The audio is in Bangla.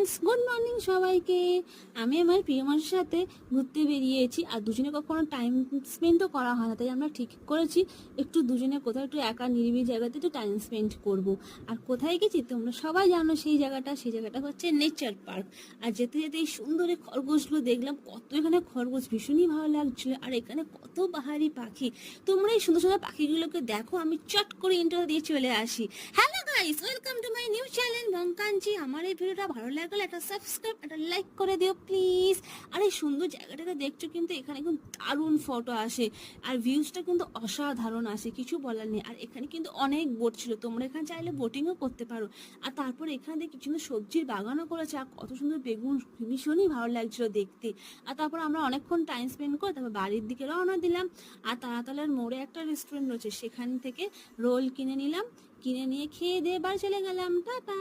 গাইস, গুড মর্নিং সবাইকে। আমি আমার প্রিয় মানুষের সাথে ঘুরতে বেরিয়েছি, আর দুজনে কখনো টাইম স্পেন্ডও করা হয় না, তাই আমরা ঠিক করেছি একটু দুজনে কোথাও একটু একা নিরিবিলি জায়গাতে একটু টাইম স্পেন্ড করব। আর কোথায় গেছি তোমরা সবাই জানো, সেই জায়গাটা হচ্ছে নেচার পার্ক। আর যেতে যেতে এই সুন্দর এই খরগোশগুলো দেখলাম, কত এখানে খরগোশ, ভীষণই ভালো লাগছিল। আর এখানে কত বাহারি পাখি, তোমরা এই সুন্দর সুন্দর পাখিগুলোকে দেখো। আমি চট করে ইন্টারভিউ দিয়ে চলে আসি। Hello guys, welcome to my new channel বঙ্কাঞ্চি। আমার এই ভিডিওটা ভালো লাগলে একটা সাবস্ক্রাইব, একটা লাইক করে দিও প্লিজ। আর এই সুন্দর জায়গাটাকে দেখছো, কিন্তু এখানে কিন্তু দারুণ ফটো আসে, আর ভিউজটা কিন্তু অসাধারণ আসে, কিছু বলার নেই। আর এখানে কিন্তু অনেক বোট ছিল, তোমরা এখানে চাইলে বোটিংও করতে পারো। আর তারপর এখানে দেখি কিছু সুন্দর সবজির বাগানও করেছে, আর কত সুন্দর বেগুন, ভীষণই ভালো লাগছিল দেখতে। আর তারপর আমরা অনেকক্ষণ টাইম স্পেন্ড করে তারপর বাড়ির দিকে রওনা দিলাম। আর তারাতলার মোড়ে একটা রেস্টুরেন্ট রয়েছে, সেখান থেকে রোল কিনে নিলাম, কিনে নিয়ে খেয়ে দিয়ে বাড়ি চলে গেলাম। টাটা।